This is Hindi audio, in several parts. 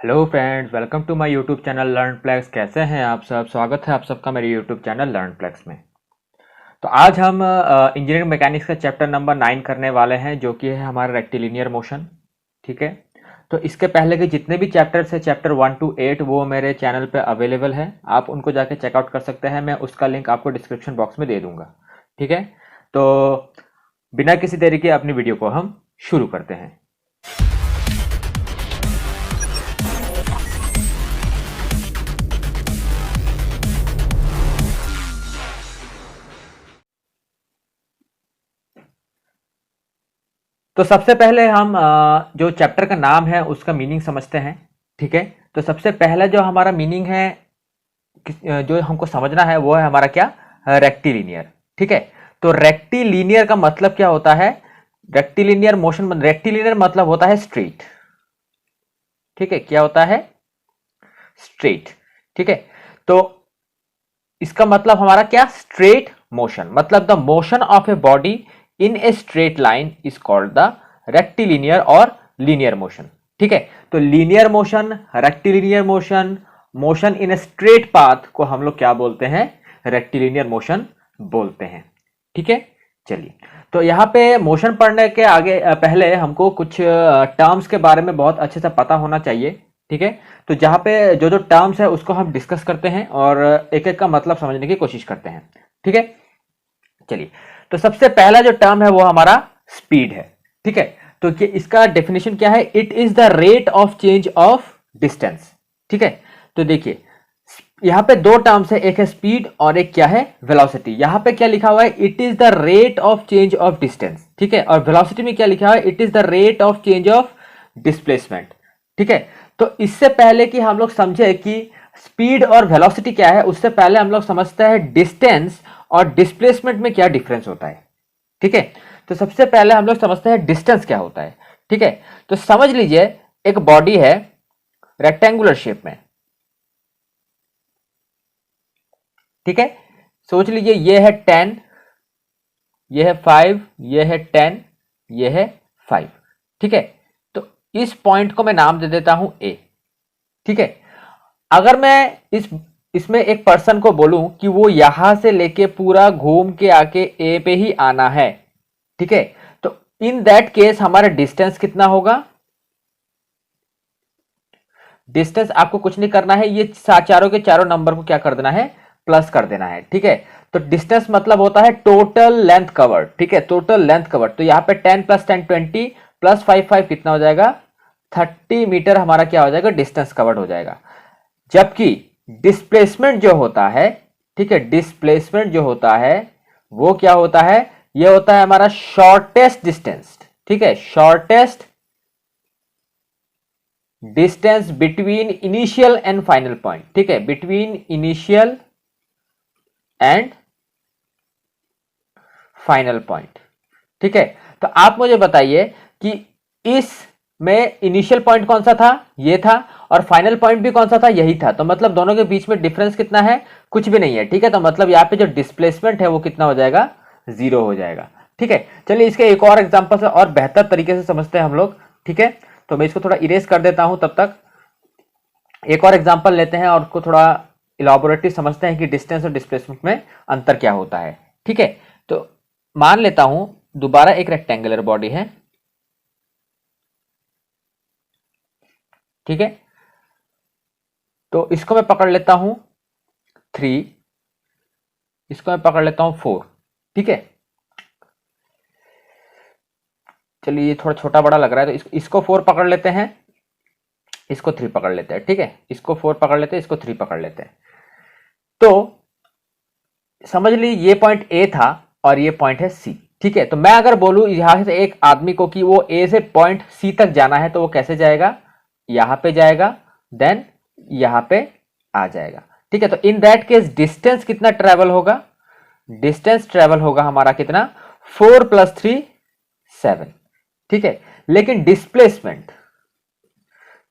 Hello friends, welcome to my YouTube channel Learnplex. कैसे हैं आप सब? स्वागत है आप सबका मेरे यूट्यूब चैनल लर्नप्लेक्स में। तो आज हम इंजीनियरिंग मैकेनिक्स का चैप्टर नंबर 9 करने वाले हैं, जो कि है हमारा रेक्टिलिनियर मोशन। ठीक है। तो इसके पहले के जितने भी चैप्टर्स हैं, चैप्टर 1 to 8, वो मेरे चैनल पे अवेलेबल है। आप उनको जाके चेकआउट कर सकते हैं। मैं उसका लिंक आपको डिस्क्रिप्शन बॉक्स में दे दूंगा। ठीक है। तो बिना किसी देरी के अपनी वीडियो को हम शुरू करते हैं। तो सबसे पहले हम जो चैप्टर का नाम है उसका मीनिंग समझते हैं। ठीक है। तो सबसे पहला जो हमारा मीनिंग है, जो हमको समझना है, वो है हमारा क्या? रेक्टिलिनियर। ठीक है। तो रेक्टिलिनियर का मतलब क्या होता है? रेक्टिलिनियर मोशन, रेक्टिलिनियर मतलब होता है स्ट्रेट। ठीक है। क्या होता है? स्ट्रेट। ठीक है। तो इसका मतलब हमारा क्या? Straight motion. मतलब the motion of a body in a straight line is called the rectilinear और लीनियर मोशन। ठीक है। तो linear motion, rectilinear motion, motion in a straight path को हम लोग क्या बोलते हैं? रेक्टिलिनियर मोशन बोलते हैं। ठीक है। चलिए, तो यहाँ पे मोशन पढ़ने के आगे पहले हमको कुछ टर्म्स के बारे में बहुत अच्छे से पता होना चाहिए। ठीक है। तो जहाँ पे जो जो टर्म्स है उसको हम डिस्कस करते हैं और एक एक का मतलब समझने की कोशिश करते हैं। ठीक है। चलिए, तो सबसे पहला जो टर्म है वो हमारा स्पीड है। ठीक है। तो इसका डेफिनेशन क्या है? It is the rate of change of distance. ठीक है। तो देखिए, यहां पे दो टर्म्स है, एक है स्पीड और एक क्या है? वेलोसिटी। यहां पे क्या लिखा हुआ है? It is the rate of change of distance. ठीक है। और वेलोसिटी में क्या लिखा हुआ है? It is the rate of change of displacement. ठीक है। तो इससे पहले कि हम लोग समझे कि स्पीड और वेलोसिटी क्या है, उससे पहले हम लोग समझते हैं डिस्टेंस और डिस्प्लेसमेंट में क्या डिफरेंस होता है। ठीक है। तो सबसे पहले हम लोग समझते हैं डिस्टेंस क्या होता है। ठीक है। तो समझ लीजिए, एक बॉडी है रेक्टेंगुलर शेप में। ठीक है। सोच लीजिए, ये है 10, ये है 5, ये है 10, ये है 5। ठीक है। तो इस पॉइंट को मैं नाम दे देता हूं ए। ठीक है। अगर मैं इसमें एक पर्सन को बोलूं कि वो यहां से लेके पूरा घूम के आके ए पे ही आना है। ठीक है। तो इन दैट केस हमारा डिस्टेंस कितना होगा? डिस्टेंस आपको कुछ नहीं करना है, ये चारों के चारों नंबर को क्या कर देना है? प्लस कर देना है। ठीक है। तो डिस्टेंस मतलब होता है टोटल लेंथ कवर्ड। ठीक है। Total length covered. तो यहां पे 10 प्लस 10 20 प्लस 5 5 कितना हो जाएगा? 30 मीटर हमारा क्या हो जाएगा? डिस्टेंस कवर्ड हो जाएगा। जबकि डिस्प्लेसमेंट जो होता है, ठीक है, डिस्प्लेसमेंट जो होता है वो क्या होता है? ये होता है हमारा शॉर्टेस्ट डिस्टेंस। ठीक है। Shortest distance between initial and final point. ठीक है। Between initial and final point. ठीक है। तो आप मुझे बताइए कि इस में इनिशियल पॉइंट कौन सा था? ये था। और फाइनल पॉइंट भी कौन सा था? यही था। तो मतलब दोनों के बीच में डिफरेंस कितना है? कुछ भी नहीं है। ठीक है। तो मतलब यहां पे जो डिस्प्लेसमेंट है वो कितना हो जाएगा? 0 हो जाएगा। ठीक है। चलिए, इसके एक और एग्जांपल से और बेहतर तरीके से समझते हैं हम लोग। ठीक है। तो मैं इसको थोड़ा इरेज कर देता हूं, तब तक एक और एग्जांपल लेते हैं और उसको थोड़ा इलाबोरेटली समझते हैं कि डिस्टेंस और डिस्प्लेसमेंट में अंतर क्या होता है। ठीक है। तो मान लेता हूं दोबारा एक रेक्टेंगुलर बॉडी है। ठीक है। तो इसको मैं पकड़ लेता हूं 3, इसको मैं पकड़ लेता हूं 4। ठीक है। चलिए, ये थोड़ा छोटा बड़ा लग रहा है, तो इसको 4 पकड़ लेते हैं, इसको 3 पकड़ लेते हैं। ठीक है। इसको 4 पकड़ लेते हैं, इसको 3 पकड़ लेते हैं। तो समझ लीजिए, ये पॉइंट ए था और ये पॉइंट है सी। ठीक है। तो मैं अगर बोलूं यहां से एक आदमी को कि वो ए से पॉइंट सी तक जाना है, तो वो कैसे जाएगा? यहां पे जाएगा, देन यहां पे आ जाएगा। ठीक है। तो इन दैट केस डिस्टेंस कितना ट्रेवल होगा? डिस्टेंस ट्रेवल होगा हमारा कितना? 4 प्लस 3 7। ठीक है। लेकिन डिस्प्लेसमेंट,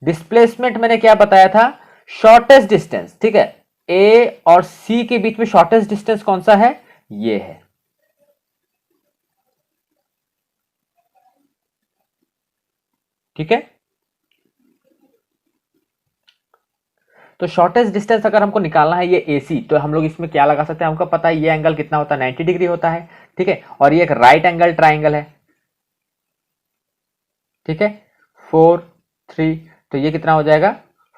डिस्प्लेसमेंट मैंने क्या बताया था? Shortest distance. ठीक है। ए और सी के बीच में शॉर्टेस्ट डिस्टेंस कौन सा है? ये है। ठीक है। तो शॉर्टेस्ट डिस्टेंस अगर हमको निकालना है ये AC, तो हम लोग इसमें क्या लगा सकते हैं, हमको पता है ये एंगल कितना होता है, 90 डिग्री होता है, ठीक है, और ये एक राइट एंगल ट्राइंगल है, ठीक है, 4 3, तो ये कितना हो जाएगा,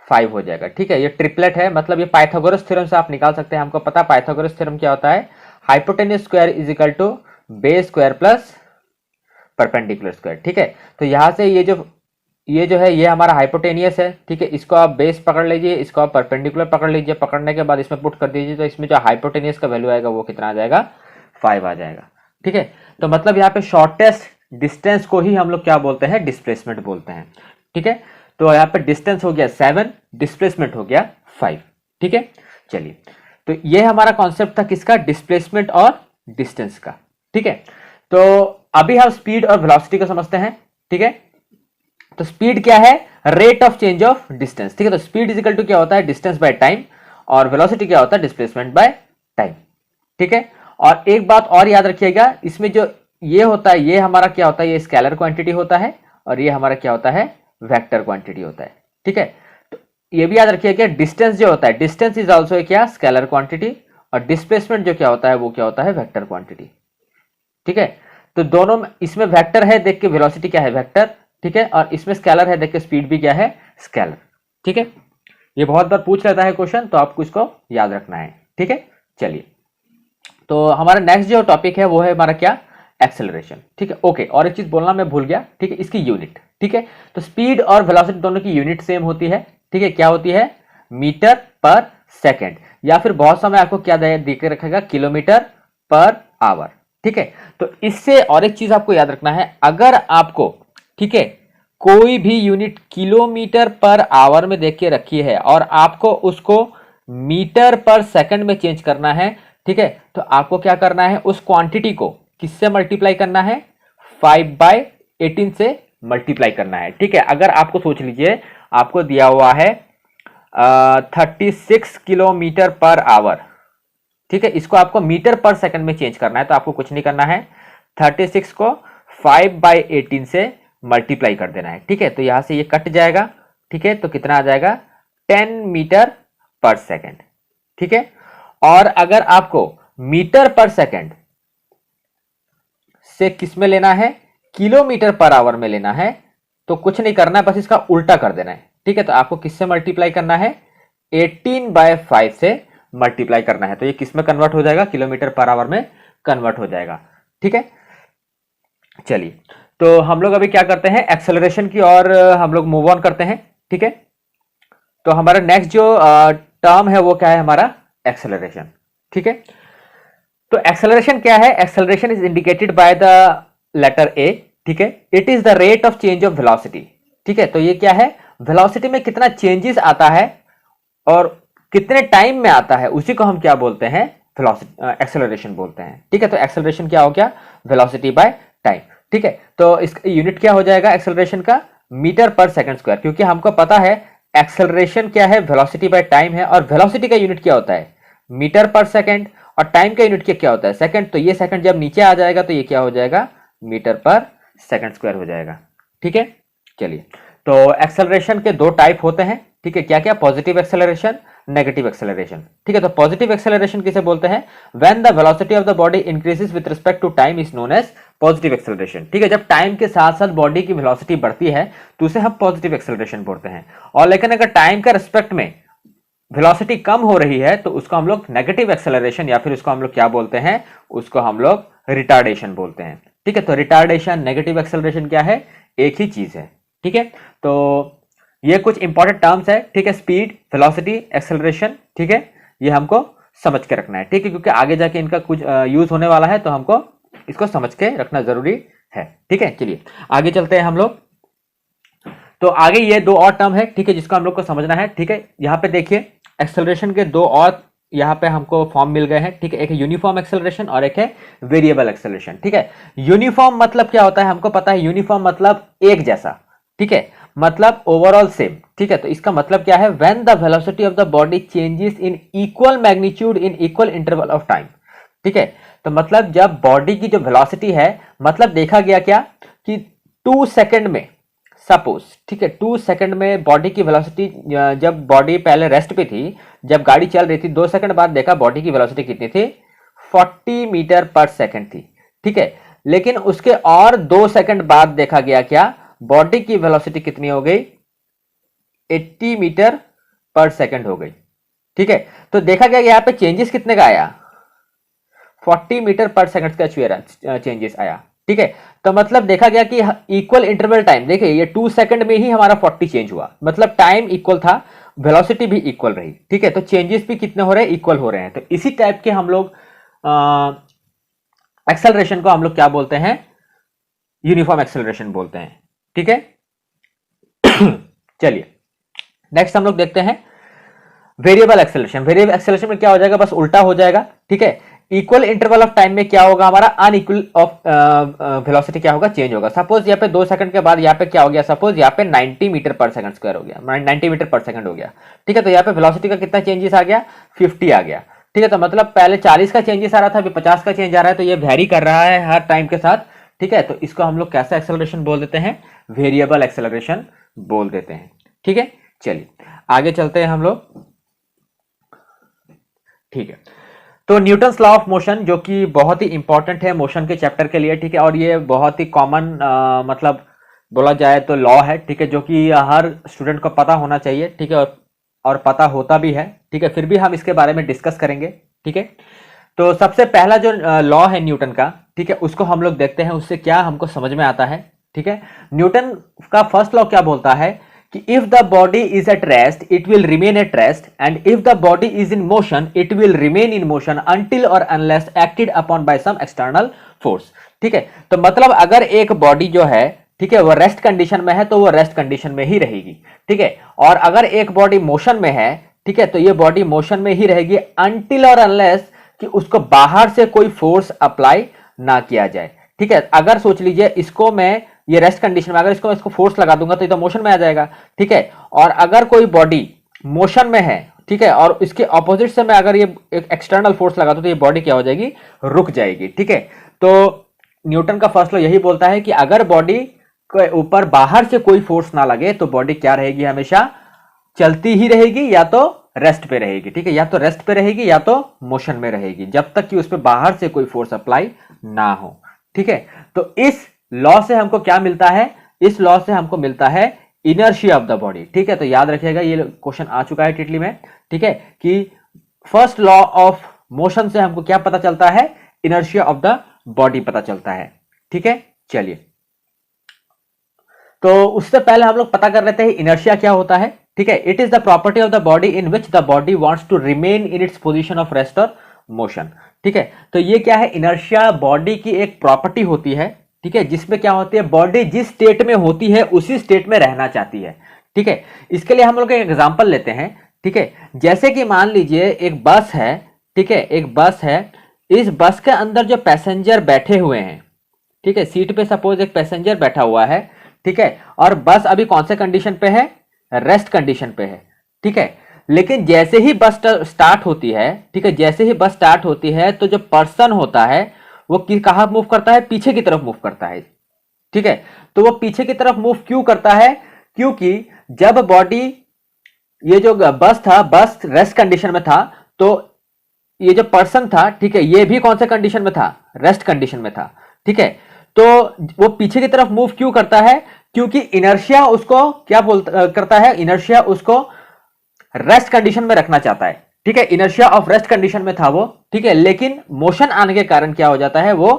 5 हो जाएगा, ठीक है। ये ट्रिपलेट है, मतलब ये पाइथागोरस थ्योरम से आप निकाल सकते हैं। हमको पता है पाइथागोरस थ्योरम क्या होता है, hypotenuse square is equal to base square plus perpendicular square, ठीक है। तो यहां से ये जो है ये हमारा हाइपोटेनियस है, ठीक है, इसको आप बेस पकड़ लीजिए, इसको आप परपेंडिकुलर पकड़ लीजिए, पकड़ने के बाद इसमें पुट कर दीजिए, तो इसमें जो हाइपोटेनियस का वैल्यू आएगा वो कितना आ जाएगा, 5 आ जाएगा, ठीक है। तो मतलब यहाँ पे शॉर्टेस्ट डिस्टेंस को ही हम लोग क्या बोलते हैं, डिस्प्लेसमेंट बोलते हैं, ठीक है। तो यहाँ पे डिस्टेंस हो गया 7, डिस्प्लेसमेंट हो गया 5, ठीक है। चलिए, तो ये हमारा कॉन्सेप्ट था किसका, डिस्प्लेसमेंट और डिस्टेंस का, ठीक है। तो अभी हम स्पीड और वेलोसिटी को समझते हैं, ठीक है। तो स्पीड क्या है, rate of change of distance, ठीक है। तो स्पीड इजिकल टू क्या होता है, डिस्टेंस बाय टाइम, और वेलोसिटी क्या होता है, डिस्प्लेसमेंट बाय टाइम, ठीक है। और एक बात और याद रखिएगा, इसमें जो ये होता है, ये हमारा क्या होता है, ये स्केलर क्वांटिटी होता है, और ये हमारा क्या होता है, वेक्टर क्वांटिटी होता है, ठीक है। तो ये भी याद रखिएगा, डिस्टेंस जो होता है, डिस्टेंस इज ऑल्सो क्या, स्केलर क्वांटिटी, और डिस्प्लेसमेंट जो क्या होता है, वो क्या होता है, वेक्टर क्वांटिटी, ठीक है। तो दोनों में, इसमें वेक्टर है देख के वेलोसिटी क्या है, वेक्टर, ठीक है, और इसमें स्केलर है देख के स्पीड भी क्या है, स्केलर, ठीक है। ये बहुत बार पूछ लेता है क्वेश्चन, तो आपको इसको याद रखना है, ठीक है। चलिए, तो हमारा नेक्स्ट जो टॉपिक है वो है हमारा क्या, एक्सेलरेशन, ठीक है। ओके, और एक चीज बोलना मैं भूल गया, ठीक है, इसकी यूनिट, ठीक है। तो स्पीड और वेलोसिटी दोनों की यूनिट सेम होती है, ठीक है, क्या होती है, मीटर पर सेकेंड, या फिर बहुत समय आपको क्या देख के रखेगा, किलोमीटर पर आवर, ठीक है। तो इससे और एक चीज आपको याद रखना है, अगर आपको, ठीक है, कोई भी यूनिट किलोमीटर पर आवर में देख के रखी है और आपको उसको मीटर पर सेकंड में चेंज करना है, ठीक है, तो आपको क्या करना है, उस क्वांटिटी को किससे मल्टीप्लाई करना है, 5/18 से मल्टीप्लाई करना है, ठीक है। अगर आपको सोच लीजिए आपको दिया हुआ है 36 किलोमीटर पर आवर, ठीक है, इसको आपको मीटर पर सेकंड में चेंज करना है, तो आपको कुछ नहीं करना है, 36 को 5/18 से मल्टीप्लाई कर देना है, ठीक है। तो यहां से ये कट जाएगा, ठीक है, तो कितना आ जाएगा, 10 मीटर पर सेकंड, ठीक है। और अगर आपको मीटर पर सेकंड से किस में लेना है, किलोमीटर पर आवर में लेना है, तो कुछ नहीं करना है, बस इसका उल्टा कर देना है, ठीक है। तो आपको किससे मल्टीप्लाई करना है, 18/5 से मल्टीप्लाई करना है, तो ये किस में कन्वर्ट हो जाएगा, किलोमीटर पर आवर में कन्वर्ट हो जाएगा, ठीक है। चलिए, तो हम लोग अभी क्या करते हैं, एक्सेलरेशन की और हम लोग मूव ऑन करते हैं, ठीक है। तो हमारा नेक्स्ट जो टर्म है वो क्या है, हमारा एक्सेलरेशन, ठीक है। तो एक्सेलरेशन क्या है, acceleration is indicated by the letter A, ठीक है। It is the rate of change of velocity, ठीक है। तो ये क्या है, वेलोसिटी में कितना चेंजेस आता है और कितने टाइम में आता है, उसी को हम क्या बोलते हैं, वेलोसिटी, एक्सेलरेशन बोलते हैं, ठीक है। तो एक्सेलरेशन क्या हो गया, वेलोसिटी बाय टाइम, ठीक है। तो इसका यूनिट क्या हो जाएगा एक्सेलरेशन का, मीटर पर सेकंड स्क्वायर, क्योंकि हमको पता है एक्सेलरेशन क्या है, वेलोसिटी बाय टाइम है, और वेलोसिटी का यूनिट क्या होता है, मीटर पर सेकंड, और टाइम का यूनिट क्या होता है, सेकंड। तो ये सेकंड जब नीचे आ जाएगा तो ये क्या हो जाएगा, मीटर पर सेकंड स्क्वायर हो जाएगा, ठीक है। चलिए, तो एक्सेलरेशन के दो टाइप होते हैं, ठीक है, क्या क्या, पॉजिटिव एक्सेलरेशन, नेगेटिव एक्सेलरेशन, ठीक है। तो पॉजिटिव एक्सेलरेशन किसे बोलते हैं, when the velocity of the body increases with respect to time is known as positive acceleration, ठीक है। जब टाइम के साथ साथ बॉडी की वेलोसिटी बढ़ती है तो उसे हम पॉजिटिव एक्सेलरेशन बोलते हैं, और लेकिन अगर टाइम के रिस्पेक्ट में वेलोसिटी कम हो रही है तो उसको हम लोग नेगेटिव एक्सेलरेशन, या फिर उसको हम लोग क्या बोलते हैं, उसको हम लोग रिटार्डेशन बोलते हैं, ठीक है। तो रिटार्डेशन, नेगेटिव एक्सेलरेशन क्या है, एक ही चीज है, ठीक है। तो ये कुछ इंपॉर्टेंट टर्म्स है, ठीक है, स्पीड, वेलोसिटी, एक्सेलरेशन, ठीक है, ये हमको समझ के रखना है, ठीक है, क्योंकि आगे जाके इनका कुछ यूज होने वाला है, तो हमको इसको समझ के रखना जरूरी है, ठीक है। चलिए आगे चलते हैं हम लोग। तो आगे ये दो और टर्म है, ठीक है, जिसको हम लोग को समझना है, ठीक है। यहाँ पे देखिए एक्सेलरेशन के दो और यहाँ पे हमको फॉर्म मिल गए हैं, ठीक है। एक है यूनिफॉर्म एक्सेलरेशन और एक है वेरिएबल एक्सेलरेशन, ठीक है। यूनिफॉर्म मतलब क्या होता है, हमको पता है, यूनिफॉर्म मतलब एक जैसा, ठीक है, मतलब ओवरऑल सेम, ठीक है। तो इसका मतलब क्या है, when the velocity of the body changes in equal magnitude in equal interval of time, ठीक है। तो मतलब जब बॉडी की जो वेलोसिटी है, मतलब देखा गया क्या कि 2 सेकंड में सपोज, ठीक है, 2 सेकंड में बॉडी की वेलोसिटी, जब बॉडी पहले रेस्ट पे थी, जब गाड़ी चल रही थी, 2 सेकंड बाद देखा बॉडी की वेलोसिटी कितनी थी, 40 मीटर पर सेकंड थी, ठीक है। लेकिन उसके और 2 सेकंड बाद देखा गया क्या, बॉडी की वेलोसिटी कितनी हो गई, 80 मीटर पर सेकंड हो गई, ठीक है। तो देखा गया यहाँ पे चेंजेस कितने का आया, 40 मीटर पर सेकंड का चेंजेस आया, ठीक है। तो मतलब देखा गया कि इक्वल इंटरवल टाइम, देखिए ये 2 सेकंड में ही हमारा 40 चेंज हुआ, मतलब टाइम इक्वल था, वेलोसिटी भी इक्वल रही, ठीक है। तो चेंजेस भी कितने हो रहे हैं, इक्वल हो रहे हैं। तो इसी टाइप के हम लोग एक्सेलरेशन को हम लोग क्या बोलते हैं, यूनिफॉर्म एक्सेलरेशन बोलते हैं, ठीक है। चलिए नेक्स्ट हम लोग देखते हैं वेरिएबल एक्सेलरेशन। वेरिएबल एक्सेलरेशन में क्या हो जाएगा, बस उल्टा हो जाएगा, ठीक है। इक्वल इंटरवल ऑफ टाइम में क्या होगा, हमारा अनइक्वल ऑफ वेलोसिटी क्या होगा, चेंज होगा। सपोज यहाँ पे 2 सेकंड के बाद यहाँ पे क्या हो गया, सपोज यहाँ पे 90 मीटर पर सेकंड स्क्वायर हो गया, 90 मीटर पर सेकंड हो गया, ठीक है। तो यहाँ पे वेलोसिटी का कितना चेंजेस आ गया, 50 आ गया, ठीक है। तो मतलब पहले 40 का चेंजेस आ रहा था, अभी 50 का चेंज आ रहा है, तो ये वेरी कर रहा है हर टाइम के साथ, ठीक है। तो इसको हम लोग कैसा एक्सेलरेशन बोल देते हैं, वेरिएबल एक्सेलरेशन बोल देते हैं, ठीक है। चलिए आगे चलते हैं हम लोग, ठीक है। तो न्यूटन्स लॉ ऑफ मोशन, जो कि बहुत ही इंपॉर्टेंट है मोशन के चैप्टर के लिए, ठीक है। और ये बहुत ही कॉमन मतलब बोला जाए तो लॉ है, ठीक है, जो कि हर स्टूडेंट को पता होना चाहिए, ठीक है, और पता होता भी है, ठीक है। फिर भी हम इसके बारे में डिस्कस करेंगे, ठीक है। तो सबसे पहला जो लॉ है न्यूटन का, ठीक है, उसको हम लोग देखते हैं, उससे क्या हमको समझ में आता है, ठीक है। न्यूटन का फर्स्ट लॉ क्या बोलता है कि if the body is at rest it will remain at rest, and if the body is in motion it will remain in motion until और unless acted upon by some external force, ठीक है। तो मतलब अगर एक बॉडी जो है, ठीक है, वो रेस्ट कंडीशन में है तो वो रेस्ट कंडीशन में ही रहेगी, ठीक है। और अगर एक बॉडी मोशन में है, ठीक है, तो ये बॉडी मोशन में ही रहेगी अनटिल और अनलेस कि उसको बाहर से कोई फोर्स अप्लाई ना किया जाए, ठीक है। अगर सोच लीजिए इसको मैं, ये रेस्ट कंडीशन में, अगर इसको फोर्स लगा दूंगा तो ये तो मोशन में आ जाएगा, ठीक है। और अगर कोई बॉडी मोशन में है, ठीक है, और इसके ऑपोजिट से मैं अगर ये एक एक्सटर्नल फोर्स लगा दूं तो ये बॉडी क्या हो जाएगी, रुक जाएगी, ठीक है। तो न्यूटन का फर्स्ट लॉ यही बोलता है कि अगर बॉडी के ऊपर बाहर से कोई फोर्स ना लगे तो बॉडी क्या रहेगी, हमेशा चलती ही रहेगी, या तो रेस्ट पे रहेगी, ठीक है, या तो रेस्ट पे रहेगी या तो मोशन में रहेगी, जब तक कि उस पर बाहर से कोई फोर्स अप्लाई ना हो, ठीक है। तो इस लॉ से हमको क्या मिलता है, इस लॉ से हमको मिलता है इनर्शिया ऑफ द बॉडी, ठीक है। तो याद रखिएगा ये क्वेश्चन आ चुका है टिटली में, ठीक है, कि फर्स्ट लॉ ऑफ मोशन से हमको क्या पता चलता है, इनर्शिया ऑफ द बॉडी पता चलता है, ठीक है। चलिए तो उससे पहले हम लोग पता कर लेते हैं इनर्शिया क्या होता है, ठीक है। It is the property of the body in which the body wants to remain in its position of rest और मोशन, ठीक है। तो ये क्या है, इनर्शिया बॉडी की एक प्रॉपर्टी होती है, ठीक है, जिसमें क्या होती है, बॉडी जिस स्टेट में होती है उसी स्टेट में रहना चाहती है, ठीक है। इसके लिए हम लोग एक एग्जांपल लेते हैं, ठीक है। जैसे कि मान लीजिए एक बस है, ठीक है, एक बस है, इस बस के अंदर जो पैसेंजर बैठे हुए हैं, ठीक है, सीट पे सपोज एक पैसेंजर बैठा हुआ है, ठीक है, और बस अभी कौन से कंडीशन पे है, रेस्ट कंडीशन पे है, ठीक है। लेकिन जैसे ही बस स्टार्ट होती है, ठीक है, जैसे ही बस स्टार्ट होती है तो जो पर्सन होता है वो कहां मूव करता है, पीछे की तरफ मूव करता है, ठीक है। तो वो पीछे की तरफ मूव क्यों करता है, क्योंकि जब बॉडी, ये जो बस था, बस रेस्ट कंडीशन में था, तो ये जो पर्सन था, ठीक है, ये भी कौन से कंडीशन में था, रेस्ट कंडीशन में था, ठीक है। तो वो पीछे की तरफ मूव क्यों करता है, क्योंकि इनर्शिया उसको क्या करता है, इनर्शिया उसको रेस्ट कंडीशन में रखना चाहता है, ठीक है। इनर्शिया ऑफ रेस्ट कंडीशन में था वो, ठीक है, लेकिन मोशन आने के कारण क्या हो जाता है, वो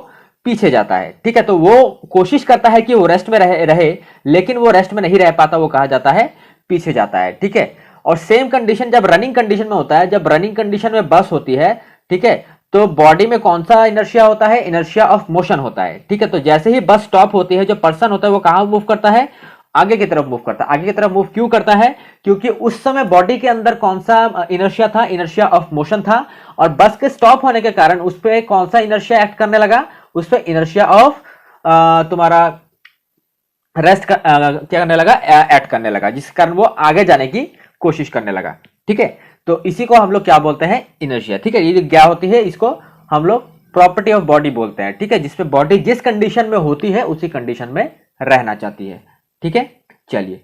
पीछे जाता है, ठीक है। तो वो कोशिश करता है कि वो रेस्ट में रहे लेकिन वो रेस्ट में नहीं रह पाता, वो कहा जाता है पीछे जाता है, ठीक है। और सेम कंडीशन जब रनिंग कंडीशन में होता है, जब रनिंग कंडीशन में बस होती है, ठीक है, तो बॉडी में कौन सा इनर्शिया होता है, इनर्शिया ऑफ मोशन होता है, ठीक है। तो जैसे ही बस स्टॉप होती है, जो पर्सन होता है वो कहां मूव करता है, आगे की तरफ मूव करता है। आगे की तरफ मूव क्यों करता है, क्योंकि उस समय बॉडी के अंदर कौन सा इनर्शिया था, इनर्शिया ऑफ मोशन था, और बस के स्टॉप होने के कारण उस पर कौन सा इनर्शिया एक्ट करने लगा, उस पर इनर्शिया ऑफ तुम्हारा रेस्ट क्या करने लगा, एक्ट करने लगा, जिस कारण वो आगे जाने की कोशिश करने लगा, ठीक है। तो इसी को हम लोग क्या बोलते हैं, इनर्शिया, ठीक है। ये जो क्या होती है, इसको हम लोग प्रॉपर्टी ऑफ बॉडी बोलते हैं, ठीक है, जिसपे बॉडी जिस कंडीशन में होती है उसी कंडीशन में रहना चाहती है, ठीक है। चलिए,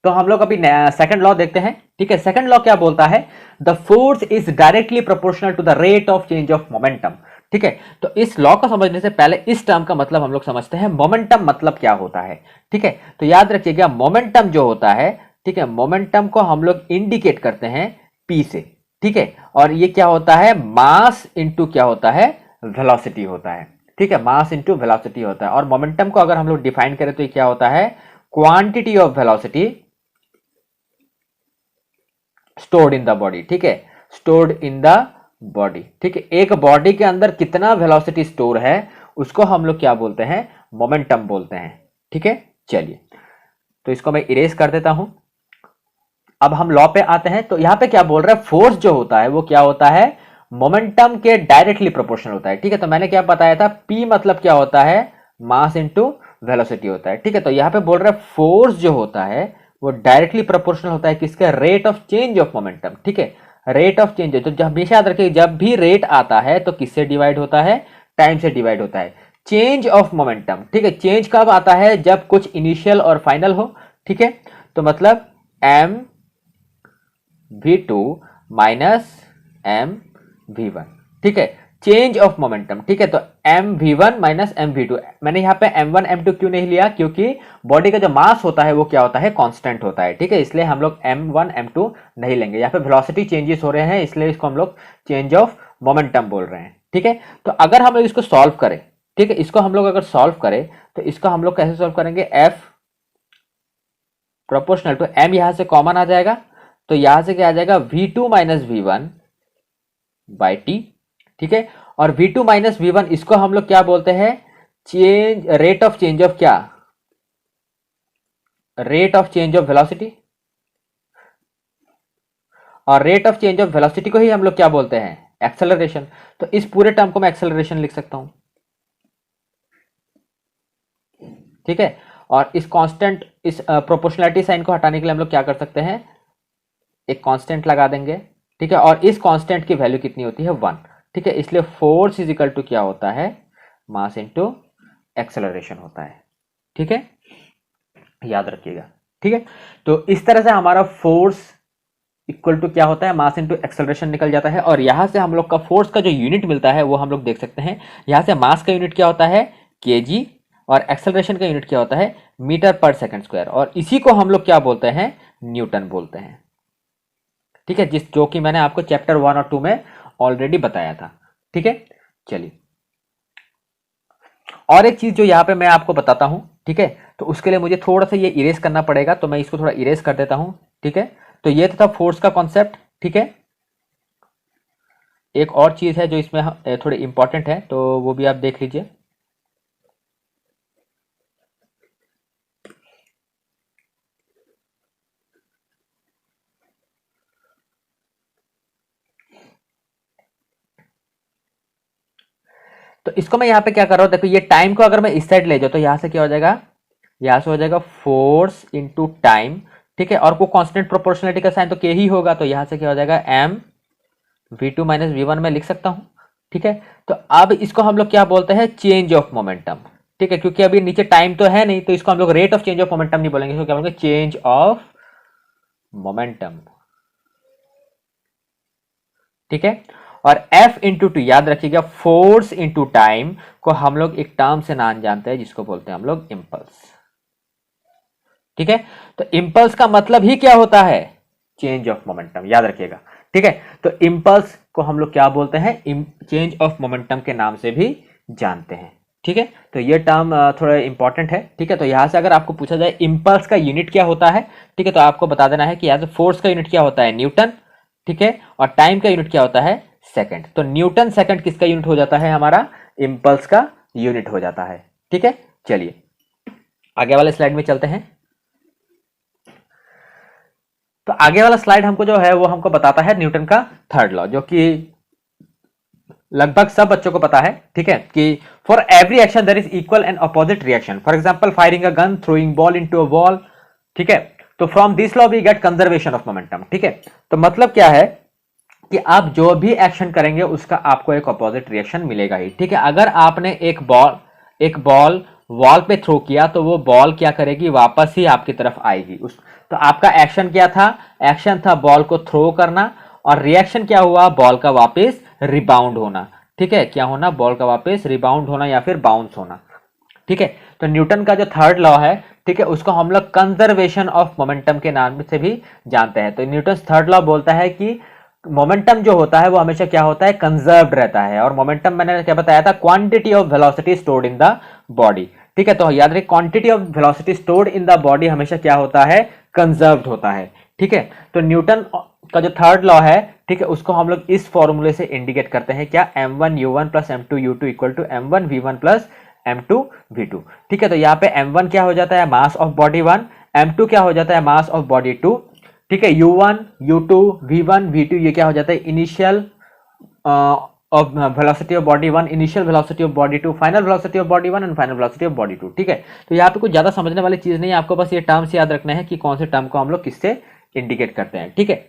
तो हम लोग अभी सेकंड लॉ देखते हैं। ठीक है, सेकंड लॉ क्या बोलता है? The force is directly proportional to the rate of change of momentum. ठीक है, तो इस लॉ को समझने से पहले इस टर्म का मतलब हम लोग समझते हैं। मोमेंटम मतलब क्या होता है? ठीक है, तो याद रखिएगा मोमेंटम जो होता है, ठीक है, मोमेंटम को हम लोग इंडिकेट करते हैं P से। ठीक है, और ये क्या होता है? मास इंटू क्या होता है? वेलोसिटी होता है। ठीक है, मास इंटू वेलोसिटी होता है। और मोमेंटम को अगर हम लोग डिफाइन करें तो ये क्या होता है? Quantity of velocity stored in the body. ठीक है, स्टोर्ड इन द बॉडी। ठीक है, एक बॉडी के अंदर कितना वेलोसिटी स्टोर है उसको हम लोग क्या बोलते हैं? मोमेंटम बोलते हैं। ठीक है, चलिए, तो इसको मैं इरेज कर देता हूं। अब हम लॉ पे आते हैं। तो यहां पे क्या बोल रहा है? फोर्स जो होता है वो क्या होता है? मोमेंटम के डायरेक्टली प्रोपोर्शनल होता है। ठीक है, तो मैंने क्या बताया था? P मतलब क्या होता है? मास इंटू वेलोसिटी होता है। ठीक है, तो यहां पे बोल रहा है फोर्स जो होता है वो डायरेक्टली प्रोपोर्शनल होता है किसके? Rate of change of momentum. ठीक है, रेट ऑफ चेंज। तो हमेशा याद रखिए जब भी रेट आता है तो किससे डिवाइड होता है? टाइम से डिवाइड होता है। चेंज ऑफ मोमेंटम, ठीक है, चेंज कब आता है? जब कुछ इनिशियल और फाइनल हो। ठीक है, तो मतलब M v2 minus M v1। ठीक है, चेंज ऑफ मोमेंटम। ठीक है, तो M v1 minus M v2। मैंने यहां पे m1 m2 क्यों नहीं लिया? क्योंकि बॉडी का जो मास होता है वो क्या होता है? कांस्टेंट होता है। ठीक है, इसलिए हम लोग m1 m2 नहीं लेंगे। यहाँ पे वेलोसिटी चेंजेस हो रहे हैं इसलिए इसको हम लोग चेंज ऑफ मोमेंटम बोल रहे हैं। ठीक है, तो अगर हम लोग इसको सॉल्व करें, ठीक है, इसको हम लोग अगर सॉल्व करें तो इसको हम लोग कैसे सॉल्व करेंगे? f प्रोपोर्शनल टू m, यहां से कॉमन आ जाएगा तो यहां से क्या आ जाएगा? v2 minus v1 by T. ठीक है, और v2 माइनस v1 इसको हम लोग क्या बोलते हैं? Change, rate of change of क्या? Rate of change of velocity. और rate of change of velocity को ही हम लोग क्या बोलते हैं? एक्सेलरेशन। तो इस पूरे टर्म को मैं एक्सेलरेशन लिख सकता हूं। ठीक है, और इस कांस्टेंट, इस प्रोपोर्शनलिटी साइन को हटाने के लिए हम लोग क्या कर सकते हैं? एक कांस्टेंट लगा देंगे। ठीक है, और इस कांस्टेंट की वैल्यू कितनी होती है? 1। ठीक है, इसलिए फोर्स इज इक्वल टू क्या होता है? मास इनटू एक्सेलरेशन होता है। ठीक है, याद रखिएगा। ठीक है, तो इस तरह से हमारा फोर्स इक्वल टू क्या होता है? मास इनटू एक्सेलरेशन निकल जाता है। और यहां से हम लोग का फोर्स का जो यूनिट मिलता है वो हम लोग देख सकते हैं। यहां से मास का यूनिट क्या होता है? केजी, और एक्सेलरेशन का यूनिट क्या होता है? मीटर पर सेकंड स्क्वायर। और इसी को हम लोग क्या बोलते हैं? न्यूटन बोलते हैं। ठीक है, जो कि मैंने आपको चैप्टर 1 और 2 में ऑलरेडी बताया था। ठीक है, चलिए, और एक चीज जो यहां पे मैं आपको बताता हूं। ठीक है, तो उसके लिए मुझे थोड़ा सा ये इरेज करना पड़ेगा, तो मैं इसको थोड़ा इरेज कर देता हूं। ठीक है, तो ये था फोर्स का कॉन्सेप्ट। ठीक है, एक और चीज है जो इसमें थोड़ी इंपॉर्टेंट है, तो वो भी आप देख लीजिए। तो इसको मैं यहाँ पे क्या कर रहा हूँ? देखो, ये टाइम को अगर मैं इस साइड ले जाऊँ तो यहाँ से क्या हो जाएगा? यहाँ से हो जाएगा फोर्स इंटू टाइम। ठीक है, और को कांस्टेंट प्रोपोर्शनलिटी का साइन तो के ही होगा, तो यहाँ से क्या हो जाएगा? एम v2 माइनस v1 में लिख सकता हूँ। ठीक है, तो अब इसको हम लोग क्या बोलते हैं? Change of momentum. ठीक है, क्योंकि अभी नीचे टाइम तो है नहीं तो इसको हम लोग rate of change of momentum नहीं बोलेंगे, इसको क्या बोलेंगे? Change of momentum. ठीक है, और F इंटू टू, याद रखिएगा फोर्स इंटू टाइम को हम लोग एक टर्म से नाम जानते हैं जिसको बोलते हैं हम लोग इंपल्स। ठीक है, तो इंपल्स का मतलब ही क्या होता है? चेंज ऑफ मोमेंटम, याद रखिएगा। ठीक है, तो इंपल्स को हम लोग क्या बोलते हैं? चेंज ऑफ मोमेंटम के नाम से भी जानते हैं। ठीक है, तो ये टर्म थोड़ा इंपॉर्टेंट है। ठीक है, तो यहां से अगर आपको पूछा जाए इंपल्स का यूनिट क्या होता है, ठीक है, तो आपको बता देना है कि यहां से फोर्स का यूनिट क्या होता है? न्यूटन। ठीक है, और टाइम का यूनिट क्या होता है? सेकंड। तो न्यूटन सेकंड किसका यूनिट हो जाता है? हमारा इंपल्स का यूनिट हो जाता है। ठीक है, चलिए आगे वाले स्लाइड में चलते हैं। तो आगे वाला स्लाइड हमको जो है वो हमको बताता है न्यूटन का थर्ड लॉ, जो कि लगभग सब बच्चों को पता है। ठीक है, कि for every action there is equal and opposite reaction. For example firing a gun, throwing ball into a wall. ठीक है, तो from this law we get conservation of momentum. ठीक है, तो मतलब क्या है कि आप जो भी एक्शन करेंगे उसका आपको एक अपोजिट रिएक्शन मिलेगा ही। ठीक है, अगर आपने एक बॉल वॉल पे थ्रो किया तो वो बॉल क्या करेगी, वापस ही आपकी तरफ आएगी। उस तो आपका एक्शन क्या था, एक्शन था बॉल को थ्रो करना, और रिएक्शन क्या हुआ, बॉल का वापस रिबाउंड होना। ठीक है, क्या होना, बॉल का वापस रिबाउंड होना या फिर बाउंस होना। ठीक है, तो न्यूटन का जो थर्ड लॉ है, ठीक है, उसको हम लोग कंजर्वेशन ऑफ मोमेंटम के नाम से भी जानते हैं। तो न्यूटन थर्ड लॉ बोलता है कि मोमेंटम जो होता है वो हमेशा क्या होता है, कंजर्व्ड रहता है। और मोमेंटम मैंने क्या बताया था, quantity of velocity stored in the body. ठीक है, तो याद रखिए quantity of velocity stored in the body हमेशा क्या होता है, कंजर्व्ड होता है। ठीक है, तो न्यूटन का जो थर्ड लॉ है, ठीक है, उसको हम लोग इस फॉर्मूले से इंडिकेट करते हैं, क्या, m1u1 plus m2u2 equal to m1v1 plus m2v2। ठीक है, तो यहाँ पे m1 क्या हो जाता है, मास ऑफ बॉडी 1, m2 क्या हो जाता है, मास ऑफ बॉडी 2। ठीक है, u1 u2 v1 v2 ये क्या हो जाता है, initial of velocity of body 1, initial velocity of body 2, final velocity of body 1 and final velocity of body 2। ठीक है, तो यहाँ पे कुछ ज्यादा समझने वाली चीज नहीं है, आपको बस ये टर्म्स याद रखना है कि कौन से टर्म को हम लोग किससे इंडिकेट करते हैं। ठीक है,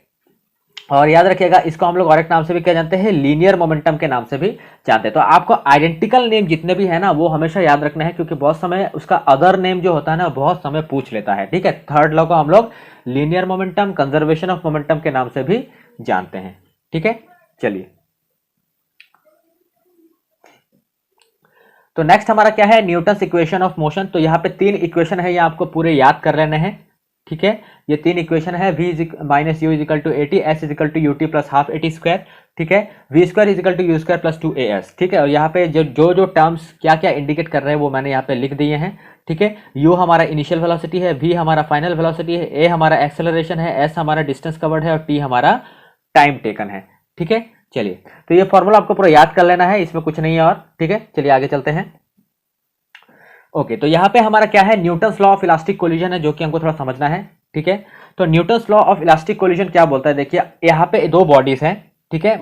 और याद रखिएगा इसको हम लोग और एक नाम से भी क्या जानते हैं, लीनियर मोमेंटम के नाम से भी जानते हैं। तो आपको आइडेंटिकल नेम जितने भी है ना वो हमेशा याद रखना है, क्योंकि बहुत समय उसका अदर नेम जो होता है ना बहुत समय पूछ लेता है। ठीक है, थर्ड लॉ को हम लोग linear momentum, conservation of momentum के नाम से भी जानते हैं। ठीक है, चलिए, तो नेक्स्ट हमारा क्या है, न्यूटन्स इक्वेशन ऑफ मोशन। तो यहाँ पे तीन इक्वेशन है, ये आपको पूरे याद कर लेने हैं। ठीक है, ये तीन इक्वेशन है, v minus U equal to A T, S equal to U T plus half A T square. ठीक है, V square equal to U square plus 2as। ठीक है, और यहाँ पे जो टर्म्स क्या क्या इंडिकेट कर रहे हैं वो मैंने यहाँ पे लिख दिए हैं। ठीक है, u हमारा इनिशियल वेलोसिटी है, v हमारा फाइनल वेलोसिटी है, a हमारा एक्सेलरेशन है, s हमारा डिस्टेंस कवर्ड है और t हमारा टाइम टेकन है। ठीक है, चलिए, तो ये फॉर्मूला आपको पूरा याद कर लेना है, इसमें कुछ नहीं है और। ठीक है, चलिए आगे चलते हैं। ओके, तो यहाँ पे हमारा क्या है, Newton's law of elastic collision है, जो कि हमको थोड़ा समझना है। ठीक है, तो Newton's law of elastic collision क्या बोलता है, देखिए यहाँ पे दो बॉडीज हैं। ठीक है,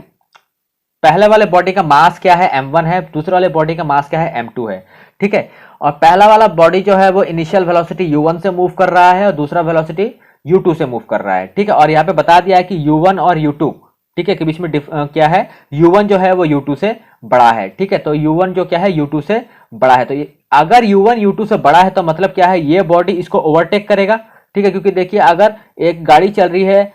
पहले वाले बॉडी का मास क्या है, m1 है, दूसरे वाले बॉडी का मास क्या है, m2 है। ठीक है, और पहला वाला बॉडी जो है वो इनिशियल वेलोसिटी u1 से मूव कर रहा है और दूसरा वेलोसिटी u2 से मूव कर रहा है। ठीक है, और यहाँ पे बता दिया है कि u1 और u2, ठीक है, के बीच में क्या है, u1 जो है वो u2 से बड़ा है। ठीक है, तो u1 जो क्या है u2 से बड़ा है, तो ये अगर u1 u2 से बड़ा है तो मतलब क्या है, ये बॉडी इसको ओवरटेक करेगा। ठीक है, क्योंकि देखिए अगर एक गाड़ी चल रही है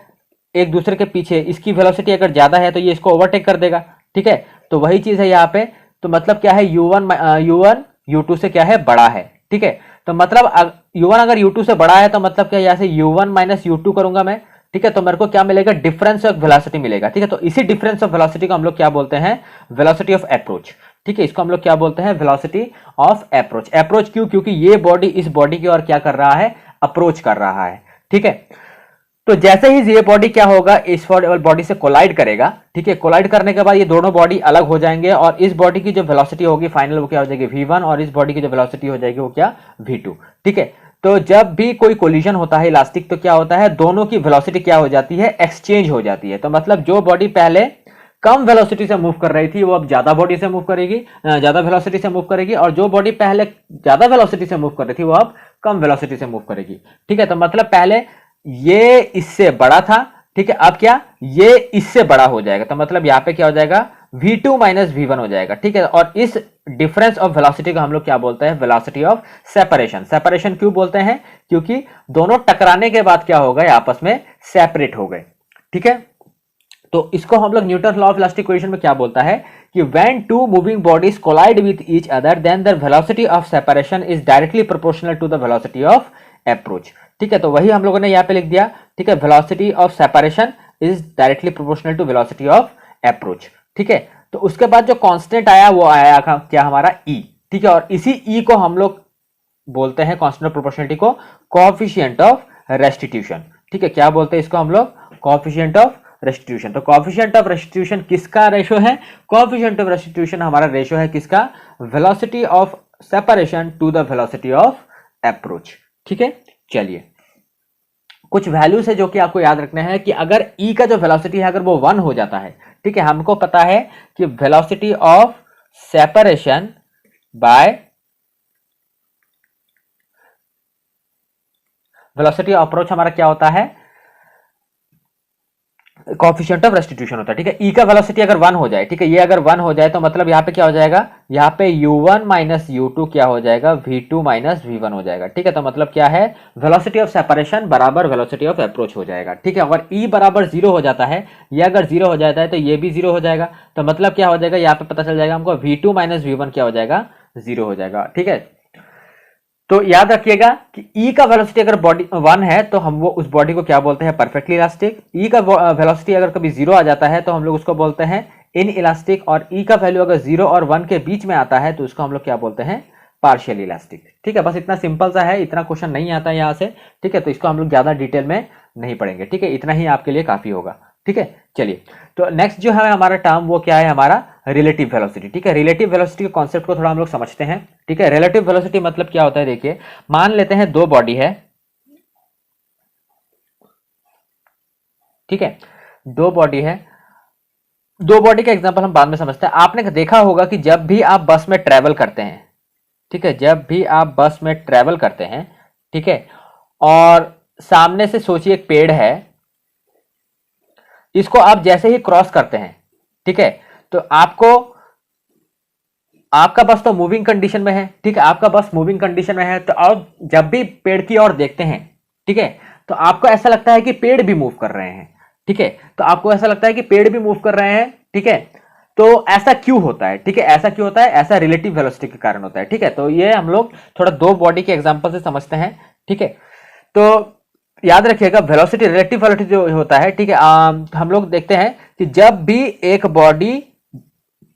एक दूसरे के पीछे, इसकी वेलोसिटी अगर ज्यादा है तो ये इसको ओवरटेक कर देगा। ठीक है, तो वही चीज है यहाँ पे, तो मतलब क्या है, u1 u2 से क्या है, बड़ा है। ठीक है, तो मतलब u1 अगर u2 से बड़ा है तो मतलब क्या, यहाँ से u1 माइनस u2 करूंगा मैं। ठीक है, तो मेरे को क्या मिलेगा, डिफरेंस ऑफ वेलोसिटी मिलेगा। ठीक है, तो इसी डिफरेंस ऑफ वेलोसिटी को हम लोग क्या बोलते हैं, वेलोसिटी ऑफ अप्रोच। ठीक है, इसको हम लोग क्या बोलते हैं, वेलोसिटी ऑफ अप्रोच। अप्रोच क्यों, क्योंकि ये बॉडी इस बॉडी की ओर क्या कर रहा है, अप्रोच कर रहा है। ठीक है, तो जैसे ही ये बॉडी क्या होगा, इस बॉडी से कोलाइड करेगा। ठीक है, कोलाइड करने के बाद ये दोनों बॉडी अलग हो जाएंगे और इस बॉडी की जो वेलोसिटी होगी फाइनल वो क्या हो जाएगी, v1, और इस बॉडी की जो वेलोसिटी हो जाएगी वो क्या, v2। ठीक है, तो जब भी कोई कोलिजन होता है इलास्टिक तो क्या होता है, दोनों की वेलोसिटी क्या हो जाती है, एक्सचेंज हो जाती है। तो मतलब जो बॉडी पहले कम वेलोसिटी से मूव कर रही थी वो अब ज्यादा बॉडी से मूव करेगी, ज्यादा वेलोसिटी से मूव करेगी, और जो बॉडी पहले ज्यादा वेलोसिटी से मूव कर रही थी वो अब कम वेलोसिटी से मूव करेगी। ठीक है, तो मतलब पहले ये इससे बड़ा था। ठीक है, अब क्या, ये इससे बड़ा हो जाएगा, तो मतलब यहां पे क्या हो जाएगा, v2 माइनस v1 हो जाएगा। ठीक है, और इस डिफरेंस ऑफ वेलोसिटी को हम लोग क्या बोलते हैं, वेलोसिटी ऑफ सेपरेशन। सेपरेशन क्यों बोलते हैं, क्योंकि दोनों टकराने के बाद क्या हो गए, आपस में सेपरेट हो गए। ठीक है, तो इसको हम लोग Newton law of elastic collision में क्या बोलता है कि when two moving bodies collide with each other then the velocity of separation is directly proportional to the velocity of approach. ठीक है, तो वही हम लोगों ने यहां पे लिख दिया। ठीक है, velocity of separation is directly proportional to velocity of approach. ठीक है, तो उसके बाद जो कांस्टेंट आया वो आया क्या, हमारा ई। ठीक है, और इसी ई को हम लोग बोलते हैं, कांस्टेंट ऑफ प्रोपोर्शनलिटी को, कोएफिशिएंट ऑफ रेस्टिट्यूशन। ठीक है, क्या बोलते हैं इसको हम लोग, कोएफिशिएंट ऑफ रेस्टिट्यूशन। तो कोएफिशिएंट ऑफ रेस्टिट्यूशन किसका रेशो है, कोएफिशिएंट ऑफ रेस्टिट्यूशन हमारा रेशो है किसका, velocity of separation to the velocity of approach. ठीक है, चलिए कुछ वैल्यूज है जो कि आपको याद रखना है कि अगर ई का जो वेलोसिटी है अगर वो 1 हो जाता है, ठीक है, हमको पता है कि velocity of separation by velocity of approach हमारा क्या होता है, कोएफिशिएंट ऑफ रेस्टिट्यूशन होता है, ठीक है। ई का वेलोसिटी अगर 1 हो जाए, ठीक है, ये अगर 1 हो जाए तो मतलब यहाँ पे क्या हो जाएगा, यहाँ पे u1 माइनस u2 क्या हो जाएगा, v2 माइनस v1 हो जाएगा, ठीक है। तो मतलब क्या है, वेलोसिटी ऑफ सेपरेशन बराबर वेलोसिटी ऑफ अप्रोच हो जाएगा, ठीक है। अगर ई बराबर 0 हो जाता है, ये अगर 0 हो जाता है तो ये भी 0 हो जाएगा, तो मतलब क्या हो जाएगा, यहाँ पे पता चल जाएगा हमको v2 माइनस v1 क्या हो जाएगा, 0 हो जाएगा, ठीक है। तो याद रखिएगा कि ई का वेलोसिटी अगर बॉडी 1 है तो हम वो उस बॉडी को क्या बोलते हैं, परफेक्टली इलास्टिक। ई का वेलोसिटी अगर कभी 0 आ जाता है तो हम लोग उसको बोलते हैं इन इलास्टिक, और ई का वैल्यू अगर 0 और 1 के बीच में आता है तो उसको हम लोग क्या बोलते हैं, पार्शियल इलास्टिक, ठीक है। बस इतना सिंपल सा है, इतना क्वेश्चन नहीं आता है यहाँ से, ठीक है। तो इसको हम लोग ज्यादा डिटेल में नहीं पढ़ेंगे, ठीक है, इतना ही आपके लिए काफी होगा, ठीक है। चलिए, तो नेक्स्ट जो है हमारा टर्म वो क्या है, हमारा रिलेटिव वेलोसिटी, ठीक है। रिलेटिव वेलोसिटी के कॉन्सेप्ट को थोड़ा हम लोग समझते हैं, ठीक है। रिलेटिव वेलोसिटी मतलब क्या होता है, देखिए मान लेते हैं दो बॉडी है, ठीक है, दो बॉडी है, दो बॉडी का एग्जांपल हम बाद में समझते हैं। आपने देखा होगा कि जब भी आप बस में ट्रेवल करते हैं, ठीक है, जब भी आप बस में ट्रेवल करते हैं, ठीक है, और सामने से सोचिए एक पेड़ है, इसको आप जैसे ही क्रॉस करते हैं, ठीक है, तो आपका बस तो मूविंग कंडीशन में है, ठीक है, आपका बस मूविंग कंडीशन में है, तो आप जब भी पेड़ की ओर देखते हैं, ठीक है, तो आपको ऐसा लगता है कि पेड़ भी मूव कर रहे हैं, ठीक है, तो आपको ऐसा लगता है कि पेड़ भी मूव कर रहे हैं, ठीक है। तो ऐसा क्यों होता है, ठीक है, ऐसा क्यों होता है, ऐसा रिलेटिव वेलोसिटी के कारण होता है, ठीक है। तो ये हम लोग थोड़ा दो बॉडी के एग्जांपल से समझते हैं, ठीक है। तो याद रखिएगा वेलोसिटी, रिलेटिव वेलोसिटी जो होता है, ठीक है, हम लोग देखते हैं कि जब भी एक बॉडी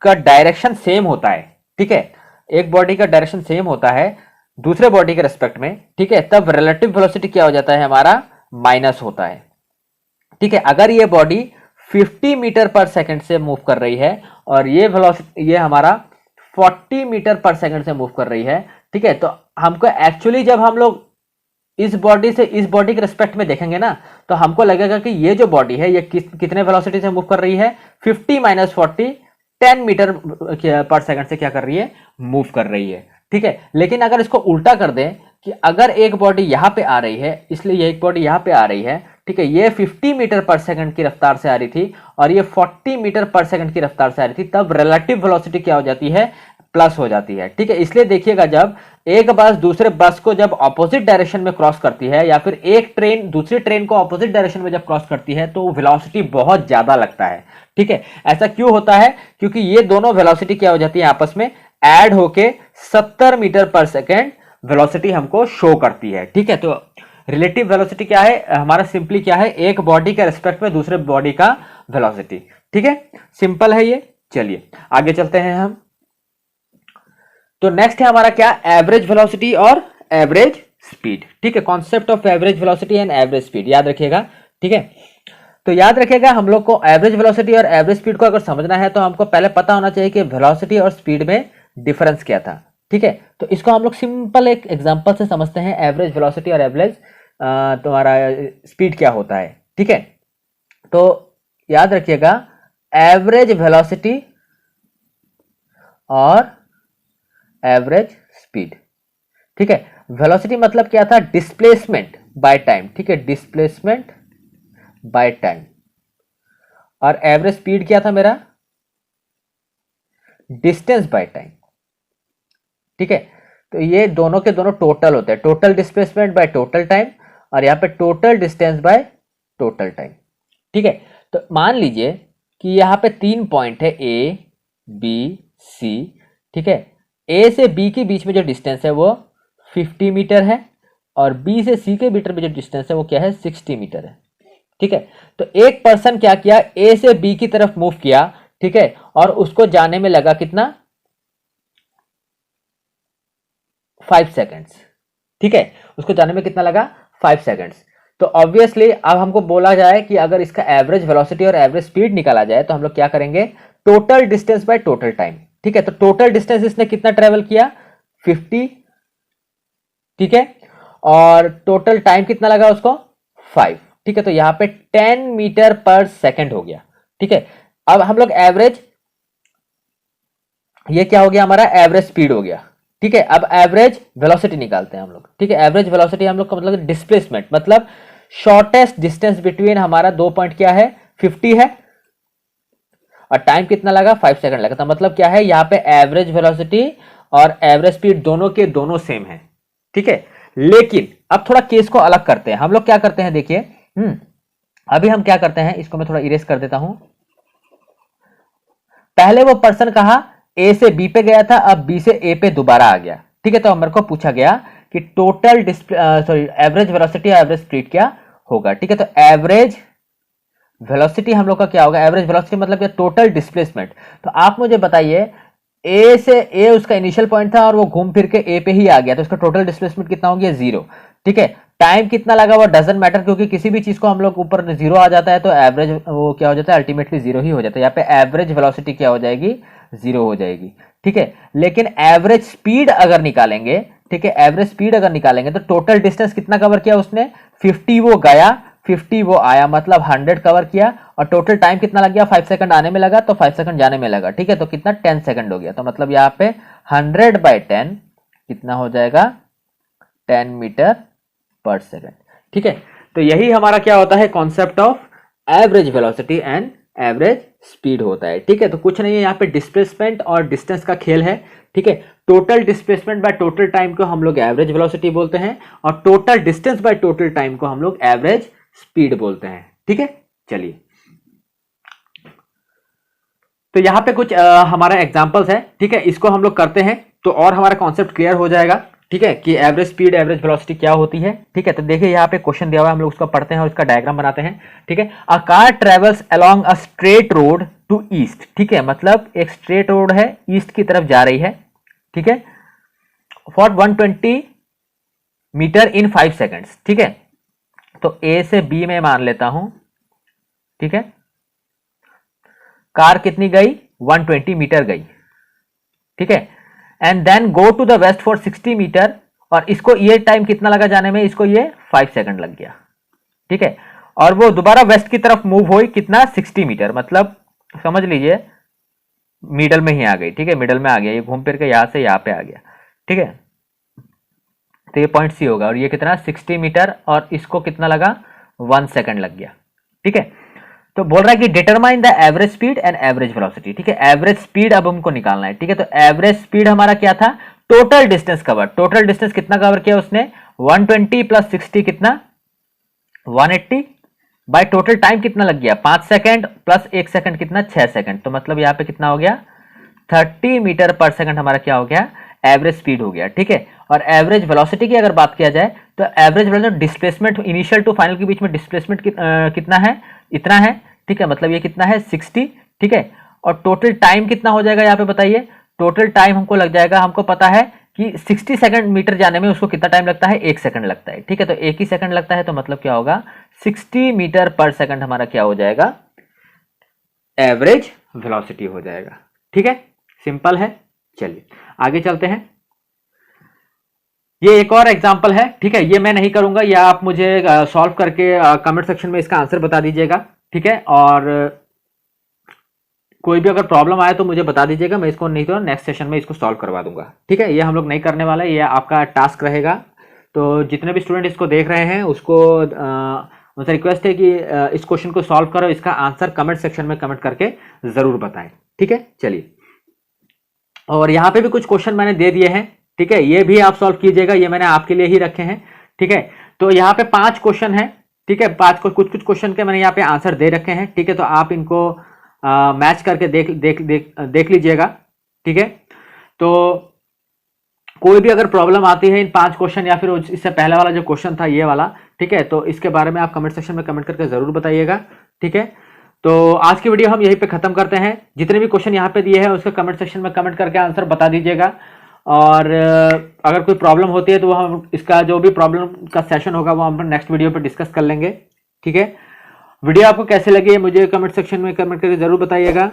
का डायरेक्शन सेम होता है, ठीक है, एक बॉडी का डायरेक्शन सेम होता है दूसरे बॉडी के रेस्पेक्ट में, ठीक है, तब रिलेटिव वेलोसिटी क्या हो जाता है, हमारा माइनस होता है, ठीक है। अगर ये बॉडी 50 मीटर पर सेकंड से मूव कर रही है और ये वेलोसिटी, ये हमारा 40 मीटर पर सेकंड से मूव कर रही है, ठीक है, तो हमको एक्चुअली जब हम लोग इस बॉडी से इस बॉडी के रिस्पेक्ट में देखेंगे ना, तो हमको लगेगा कि ये जो बॉडी है ये कितने वेलोसिटी से मूव कर रही है, 50 माइनस 40, 10 मीटर पर सेकंड से क्या कर रही है, मूव कर रही है, ठीक है। लेकिन अगर इसको उल्टा कर दें कि अगर एक बॉडी यहां पे आ रही है, इसलिए ये एक बॉडी यहां पे आ रही है, ठीक है, ये 50 मीटर पर सेकंड की रफ्तार से आ रही थी और ये 40 मीटर पर सेकंड की रफ्तार से आ रही थी, तब रिलेटिव वेलोसिटी क्या हो जाती है, प्लस हो जाती है, ठीक है। इसलिए देखिएगा जब एक बस दूसरे बस को जब ऑपोजिट डायरेक्शन में क्रॉस करती है, या फिर एक ट्रेन दूसरी ट्रेन को ऑपोजिट डायरेक्शन में जब क्रॉस करती है, तो वेलोसिटी बहुत ज्यादा लगता है, ठीक है। ऐसा क्यों होता है, क्योंकि ये दोनों वेलोसिटी क्या हो जाती है, आपस में ऐड होके 70 मीटर पर सेकेंड वेलोसिटी हमको शो करती है, ठीक है। तो रिलेटिव वेलोसिटी क्या है हमारा, सिंपली क्या है, एक बॉडी के रिस्पेक्ट में दूसरे बॉडी का वेलोसिटी, ठीक है, सिंपल है ये। चलिए आगे चलते हैं हम। तो नेक्स्ट है हमारा क्या, एवरेज वेलोसिटी और एवरेज स्पीड, ठीक है। Concept of average velocity and average speed याद रखिएगा, ठीक है। तो याद रखिएगा हम लोग को एवरेज वेलोसिटी और एवरेज स्पीड को अगर समझना है तो हमको पहले पता होना चाहिए कि वेलोसिटी और स्पीड में डिफरेंस क्या था, ठीक है। तो इसको हम लोग सिंपल एक एग्जांपल से समझते हैं, एवरेज वेलोसिटी और एवरेज तुम्हारा स्पीड क्या होता है, ठीक है। तो याद रखिएगा एवरेज वेलोसिटी और एवरेज स्पीड, ठीक है। वेलोसिटी मतलब क्या था, डिस्प्लेसमेंट बाय टाइम, ठीक है, डिस्प्लेसमेंट बाय टाइम, और एवरेज स्पीड क्या था मेरा, डिस्टेंस बाय टाइम, ठीक है। तो ये दोनों के दोनों टोटल होते हैं, total displacement by total time, और यहां पे total distance by total time, ठीक है। तो मान लीजिए कि यहां पे 3 पॉइंट है, ए बी सी, ठीक है। ए से बी के बीच में जो डिस्टेंस है वो 50 मीटर है, और बी से सी के बीच में जो डिस्टेंस है वो क्या है, 60 मीटर है, ठीक है। तो एक पर्सन क्या किया, ए से बी की तरफ मूव किया, ठीक है, और उसको जाने में लगा कितना, 5 सेकेंड्स, ठीक है, उसको जाने में कितना लगा, 5 सेकेंड्स। तो ऑब्वियसली अब हमको बोला जाए कि अगर इसका एवरेज वेलोसिटी और एवरेज स्पीड निकाला जाए तो हम लोग क्या करेंगे, total distance by total time, ठीक है। तो टोटल डिस्टेंस इसने कितना ट्रेवल किया, 50, ठीक है, और टोटल टाइम कितना लगा उसको, 5, ठीक है। तो यहां पे 10 मीटर पर सेकेंड हो गया, ठीक है। अब हम लोग एवरेज, ये क्या हो गया हमारा, एवरेज स्पीड हो गया, ठीक है। अब एवरेज वेलोसिटी निकालते हैं हम लोग, ठीक है। एवरेज वेलोसिटी हम लोग का मतलब डिस्प्लेसमेंट, मतलब शॉर्टेस्ट डिस्टेंस बिटवीन हमारा दो पॉइंट क्या है, 50 है और टाइम कितना लगा 5 सेकंड लगा। तो मतलब क्या है, यहाँ पे एवरेज वेलोसिटी और एवरेज स्पीड दोनों के दोनों सेम है, ठीक है। लेकिन अब थोड़ा केस को अलग करते हैं। हम लोग क्या करते हैं, देखिए अभी हम क्या करते हैं, इसको मैं थोड़ा इरेज कर देता हूं। पहले वो पर्सन कहा ए से बी पे गया था, अब बी से ए पे दोबारा आ गया, ठीक है। तो मेरे को पूछा गया कि टोटल एवरेज वेलोसिटी और एवरेज स्पीड क्या होगा, ठीक है। तो एवरेज वेलोसिटी हम लोग का क्या होगा, एवरेज वेलोसिटी मतलब क्या, टोटल डिस्प्लेसमेंट। तो आप मुझे बताइए, ए से ए उसका इनिशियल पॉइंट था और वो घूम फिर के ए पे ही आ गया, तो उसका टोटल डिस्प्लेसमेंट कितना हो गया, 0, ठीक है। टाइम कितना लगा वो डजंट मैटर, क्योंकि किसी भी चीज को हम लोग ऊपर 0 आ जाता है तो एवरेज वो क्या हो जाता है, अल्टीमेटली 0 ही हो जाता है। यहाँ पे एवरेज वेलोसिटी क्या हो जाएगी, 0 हो जाएगी, ठीक है। लेकिन एवरेज स्पीड अगर निकालेंगे, ठीक है, एवरेज स्पीड अगर निकालेंगे तो टोटल डिस्टेंस कितना कवर किया उसने, 50 वो गया 50 वो आया, मतलब 100 कवर किया। और टोटल टाइम कितना लग गया, 5 सेकंड आने में लगा तो 5 सेकंड जाने में लगा, ठीक है। तो कितना 10 सेकंड हो गया। तो मतलब यहाँ पे 100/10 कितना हो जाएगा, 10 मीटर पर सेकंड, ठीक है। तो यही हमारा क्या होता है, concept of average velocity and average speed होता है, ठीक है। तो कुछ नहीं है, यहाँ पे डिस्प्लेसमेंट और डिस्टेंस का खेल है, ठीक है। Total displacement by total time को हम लोग एवरेज वेलोसिटी बोलते हैं और total distance by total time को हम लोग एवरेज स्पीड बोलते हैं, ठीक है। चलिए, तो यहां पे कुछ हमारा एग्जांपल्स है, ठीक है, इसको हम लोग करते हैं तो और हमारा कॉन्सेप्ट क्लियर हो जाएगा, ठीक है, कि एवरेज स्पीड एवरेज वेलोसिटी क्या होती है, ठीक है। तो देखिए यहाँ पे क्वेश्चन दिया हुआ है, हम लोग उसको पढ़ते हैं और उसका डायग्राम बनाते हैं, ठीक है। A car travels along a straight road to east, ठीक है, मतलब एक स्ट्रेट रोड है, ईस्ट की तरफ जा रही है, ठीक है, फॉर 120 मीटर इन 5 सेकेंड्स, ठीक है। तो ए से बी में मान लेता हूं, ठीक है। कार कितनी गई, 120 मीटर गई, ठीक है। And then go to the west for 60 metre, और इसको ये टाइम कितना लगा जाने में, इसको ये 5 सेकंड लग गया, ठीक है। और वो दोबारा वेस्ट की तरफ मूव हुई, कितना 60 मीटर, मतलब समझ लीजिए मिडल में ही आ गई, ठीक है, मिडल में आ गया, ये घूम फिर के यहां से यहां पे आ गया, ठीक है। तो ये पॉइंट सी होगा, और ये कितना 60 मीटर, और इसको कितना लगा 1 सेकंड लग गया, ठीक है। तो बोल रहा है कि determine the average speed and average velocity, ठीक है। एवरेज स्पीड अब हमको निकालना है, ठीक है। तो एवरेज स्पीड हमारा क्या था, total distance cover, total distance कितना कवर किया उसने, 120 प्लस 60 कितना 180, बाय टोटल टाइम कितना लग गया 5 सेकंड प्लस 1 सेकंड कितना 6 सेकंड। तो मतलब यहाँ पे कितना हो गया 30 मीटर पर सेकंड हमारा क्या हो गया, एवरेज स्पीड हो गया, ठीक है। और एवरेज वेलोसिटी की अगर बात किया जाए तो average velocity displacement initial to final के बीच में डिस्प्लेसमेंट कितना है, इतना है, ठीक है, मतलब ये कितना है 60, ठीक है। और टोटल टाइम कितना हो जाएगा यहाँ पे बताइए, टोटल टाइम हमको लग जाएगा, हमको पता है कि 60 सेकंड मीटर जाने में उसको कितना टाइम लगता है, 1 सेकंड लगता है, ठीक है। तो 1 ही सेकंड लगता है, तो मतलब क्या होगा 60 मीटर पर सेकंड हमारा क्या हो जाएगा, एवरेज वेलोसिटी हो जाएगा, ठीक है। सिंपल है। चलिए आगे चलते हैं। ये एक और एग्जांपल है, ठीक है, ये मैं नहीं करूंगा, या आप मुझे सॉल्व करके कमेंट सेक्शन में इसका आंसर बता दीजिएगा, ठीक है। और कोई भी अगर प्रॉब्लम आए तो मुझे बता दीजिएगा, मैं इसको नहीं तो नेक्स्ट सेशन में इसको सॉल्व करवा दूंगा, ठीक है। ये हम लोग नहीं करने वाले, ये आपका टास्क रहेगा। तो जितने भी स्टूडेंट इसको देख रहे हैं उसको उनसे रिक्वेस्ट है कि इस क्वेश्चन को सॉल्व करो, इसका आंसर कमेंट सेक्शन में कमेंट करके जरूर बताएं, ठीक है। चलिए, और यहाँ पे भी कुछ क्वेश्चन मैंने दे दिए हैं, ठीक है, ये भी आप सॉल्व कीजिएगा, ये मैंने आपके लिए ही रखे हैं, ठीक है। तो यहाँ पे 5 क्वेश्चन है, ठीक है, 5 को कुछ क्वेश्चन के मैंने यहाँ पे आंसर दे रखे हैं, ठीक है। तो आप इनको मैच करके देख लीजिएगा, ठीक है। तो कोई भी अगर प्रॉब्लम आती है इन 5 क्वेश्चन या फिर इससे पहले वाला जो क्वेश्चन था ये वाला, ठीक है, तो इसके बारे में आप कमेंट सेक्शन में कमेंट करके जरूर बताइएगा, ठीक है। तो आज की वीडियो हम यहीं पे खत्म करते हैं। जितने भी क्वेश्चन यहाँ पे दिए हैं उसके कमेंट सेक्शन में कमेंट करके आंसर बता दीजिएगा, और अगर कोई प्रॉब्लम होती है तो हम इसका जो भी प्रॉब्लम का सेशन होगा वो हम नेक्स्ट वीडियो पे डिस्कस कर लेंगे, ठीक है। वीडियो आपको कैसे लगी मुझे कमेंट सेक्शन में कमेंट करके जरूर बताइएगा,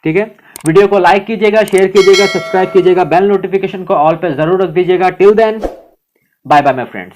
ठीक है। वीडियो को लाइक कीजिएगा, शेयर कीजिएगा, सब्सक्राइब कीजिएगा, बेल नोटिफिकेशन को ऑल पे जरूर रख दीजिएगा। Till then bye bye my friends.